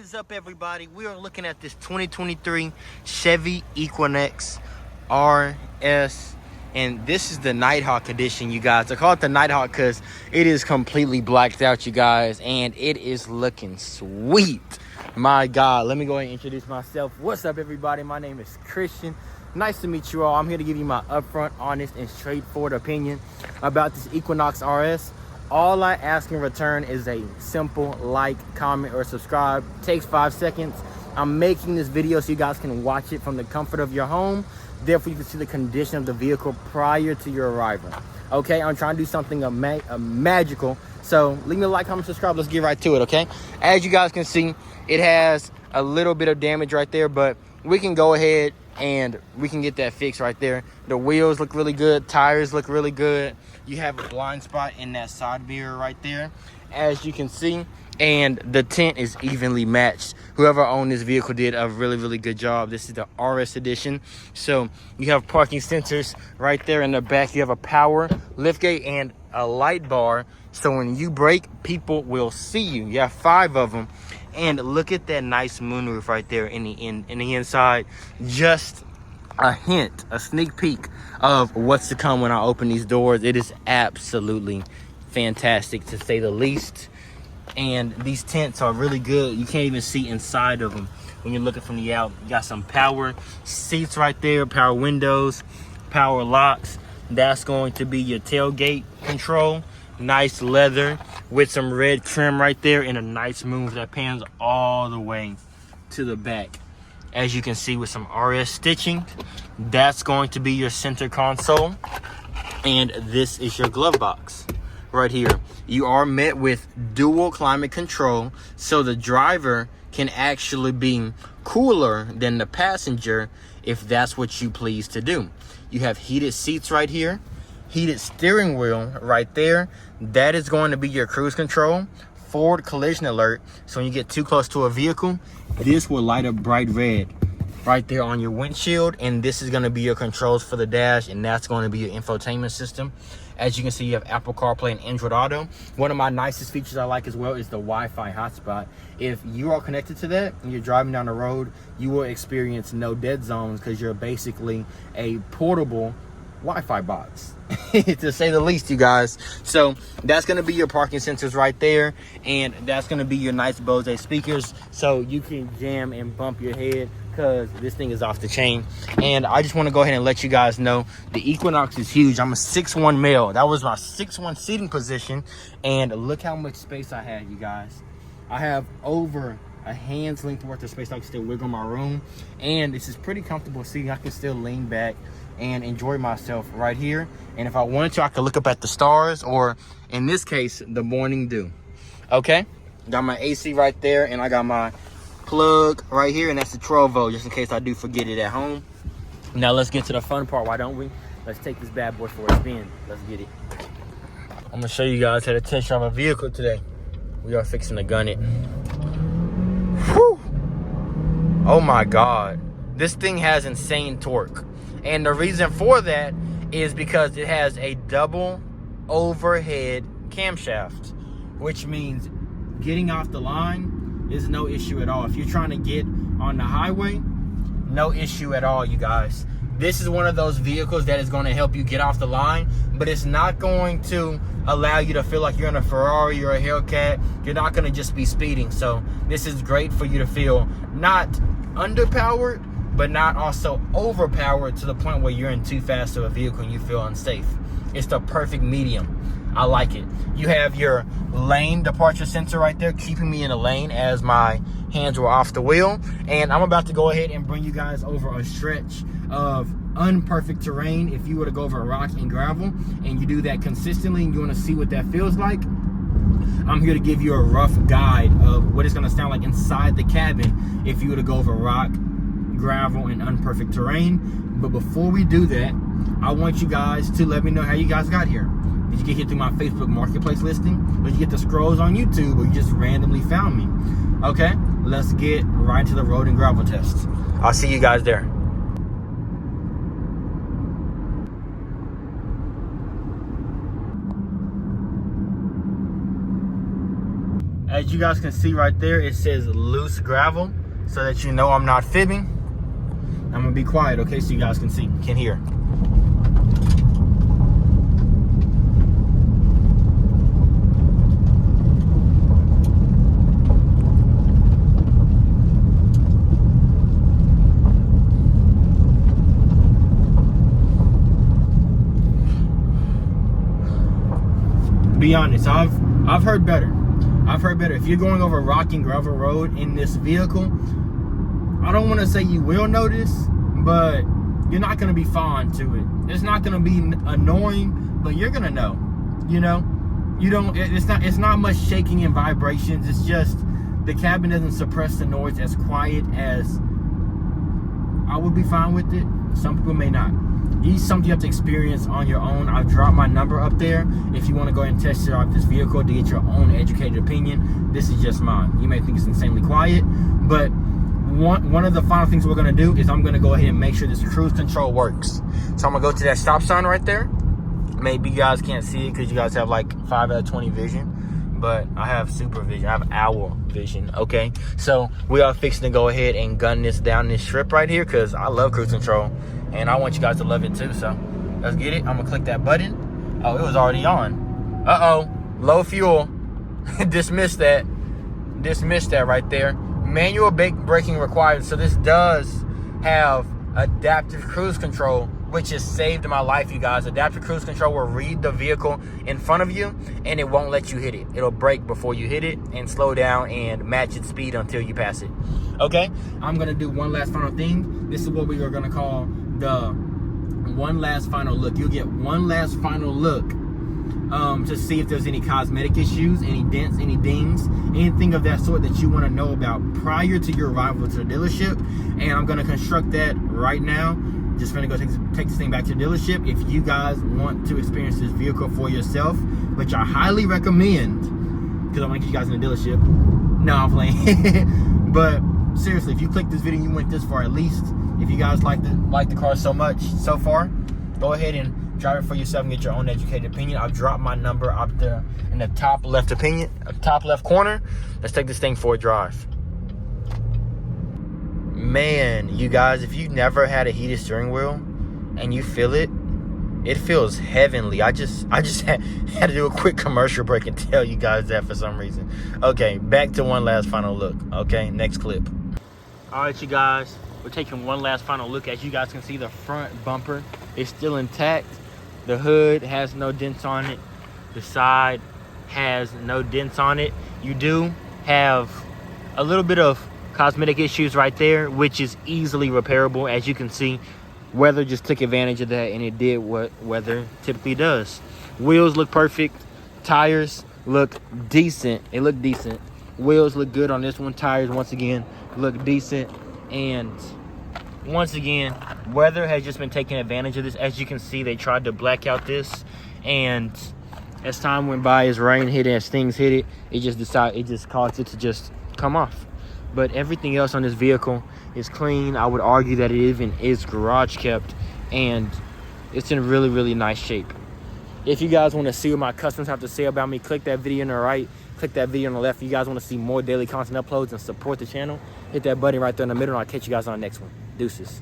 is up, everybody? We are looking at this 2023 Chevy Equinox RS, and this is the Nighthawk edition, you guys. I call it the Nighthawk because it is completely blacked out, you guys, and it is looking sweet. My God, let me go ahead and introduce myself. What's up, everybody? My name is Christian. Nice to meet you all. I'm here to give you my upfront, honest, and straightforward opinion about this Equinox RS. All I ask in return is a simple like, comment, or subscribe. It takes 5 seconds. I'm making this video so you guys can watch it from the comfort of your home. Therefore, you can see the condition of the vehicle prior to your arrival. Okay, I'm trying to do something magical. So leave me a like, comment, subscribe. Let's get right to it, okay? As you guys can see, it has a little bit of damage right there, but we can go ahead and we can get that fixed right there. The wheels look really good. Tires look really good. You have a blind spot in that side mirror right there, as you can see, and the tint is evenly matched. Whoever owned this vehicle did a really good job. This is the RS edition. So you have parking sensors right there in the back. You have a power liftgate and a light bar, so when you brake, people will see you. You have 5 of them. And look at that nice moonroof right there in the inside. Just a hint, a sneak peek of what's to come when I open these doors. It is absolutely fantastic, to say the least. And these tents are really good. You can't even see inside of them when you're looking from the out. You got some power seats right there, power windows, power locks. That's going to be your tailgate control. Nice leather with some red trim right there, and a nice move that pans all the way to the back. As you can see, with some RS stitching, that's going to be your center console, and this is your glove box right here. You are met with dual climate control, so the driver can actually be cooler than the passenger if that's what you please to do. You have heated seats right here, heated steering wheel right there. That is going to be your cruise control. Forward collision alert, so when you get too close to a vehicle, this will light up bright red right there on your windshield, and this is going to be your controls for the dash, and that's going to be your infotainment system. As you can see, you have Apple CarPlay and Android Auto. One of my nicest features I like as well is the Wi-Fi hotspot. If you are connected to that and you're driving down the road, you will experience no dead zones because you're basically a portable Wi-Fi box, to say the least, you guys. So that's going to be your parking sensors right there, and that's going to be your nice Bose speakers, so you can jam and bump your head because this thing is off the chain. And I just want to go ahead and let you guys know the Equinox is huge. I'm a 6'1" male. That was my 6'1" seating position, and look how much space I had, you guys. I have over a hand's length worth of space. I can still wiggle my room, and this is pretty comfortable seating. I can still lean back and enjoy myself right here. And if I wanted to, I could look up at the stars, or in this case, the morning dew. Okay, got my AC right there, and I got my plug right here, and that's the 12 volt, just in case I do forget it at home. Now let's get to the fun part, why don't we? Let's take this bad boy for a spin. Let's get it. I'm gonna show you guys how to test drive a vehicle today. We are fixing to gun it. Whew. Oh my God, this thing has insane torque. And the reason for that is because it has a double overhead camshaft, which means getting off the line is no issue at all. If you're trying to get on the highway, no issue at all, you guys. This is one of those vehicles that is going to help you get off the line, but it's not going to allow you to feel like you're in a Ferrari or a Hellcat. You're not going to just be speeding. So this is great for you to feel not underpowered, but not also overpowered to the point where you're in too fast of a vehicle and you feel unsafe. It's the perfect medium. I like it. You have your lane departure sensor right there, keeping me in a lane as my hands were off the wheel. And I'm about to go ahead and bring you guys over a stretch of unperfect terrain. If you were to go over rock and gravel and you do that consistently and you want to see what that feels like, I'm here to give you a rough guide of what it's going to sound like inside the cabin if you were to go over rock, gravel, and unperfect terrain. But before we do that, I want you guys to let me know how you guys got here. Did you get here through my Facebook Marketplace listing? Did you get the scrolls on YouTube, or you just randomly found me? Okay, let's get right into the road and gravel test. I'll see you guys there. As you guys can see right there, it says loose gravel, so that you know I'm not fibbing. I'm gonna be quiet, okay, so you guys can hear. Be honest, I've heard better. If you're going over a rock and gravel road in this vehicle, I don't want to say you will notice, but you're not going to be fond to it. It's not going to be annoying, but you're going to know. You know, it's not much shaking and vibrations. It's just the cabin doesn't suppress the noise as quiet as I would be fine with it. Some people may not. It's something you have to experience on your own. I've dropped my number up there if you want to go ahead and test drive this vehicle to get your own educated opinion. This is just mine. You may think it's insanely quiet, but one of the final things we're going to do is I'm going to go ahead and make sure this cruise control works. So I'm going to go to that stop sign right there. Maybe you guys can't see it because you guys have like 5 out of 20 vision, but I have super vision. I have owl vision, okay? So we are fixing to go ahead and gun this down this strip right here because I love cruise control. And I want you guys to love it too, so let's get it. I'm gonna click that button. Oh, it was already on. Uh-oh, low fuel. Dismiss that right there. Manual braking required. So this does have adaptive cruise control, which has saved my life, you guys. Adaptive cruise control will read the vehicle in front of you and it won't let you hit it. It'll brake before you hit it and slow down and match its speed until you pass it. Okay, I'm gonna do one last final thing. This is what we are gonna call the one last final look. You'll get one last final look to see if there's any cosmetic issues, any dents, any dings, anything of that sort that you want to know about prior to your arrival to the dealership. And I'm going to construct that right now. Just going to go take this thing back to the dealership. If you guys want to experience this vehicle for yourself, which I highly recommend, because I want to get you guys in the dealership. No, I'm playing. But seriously, if you click this video and you went this far, at least if you guys like the car so much so far, go ahead and drive it for yourself and get your own educated opinion. I've dropped my number up there in the top left corner. Let's take this thing for a drive. Man, you guys, if you've never had a heated steering wheel and you feel it, it feels heavenly. I just had to do a quick commercial break and tell you guys that for some reason. Okay, back to one last final look. Okay, next clip. All right, you guys, we're taking one last final look. As you guys can see, the front bumper is still intact. The hood has no dents on it. The side has no dents on it. You do have a little bit of cosmetic issues right there, which is easily repairable. As you can see, weather just took advantage of that, and it did what weather typically does. Wheels look perfect. Tires look decent. It looked decent. Wheels look good on this one. Tires, once again, look decent. And once again, weather has just been taking advantage of this. As you can see, they tried to black out this, and as time went by, as rain hit it, as things hit it, it just caused it to just come off. But everything else on this vehicle is clean. I would argue that it even is garage kept, and it's in really, really nice shape. If you guys want to see what my customers have to say about me, click that video on the right, click that video on the left. If you guys want to see more daily content uploads and support the channel, hit that button right there in the middle, and I'll catch you guys on the next one. Deuces.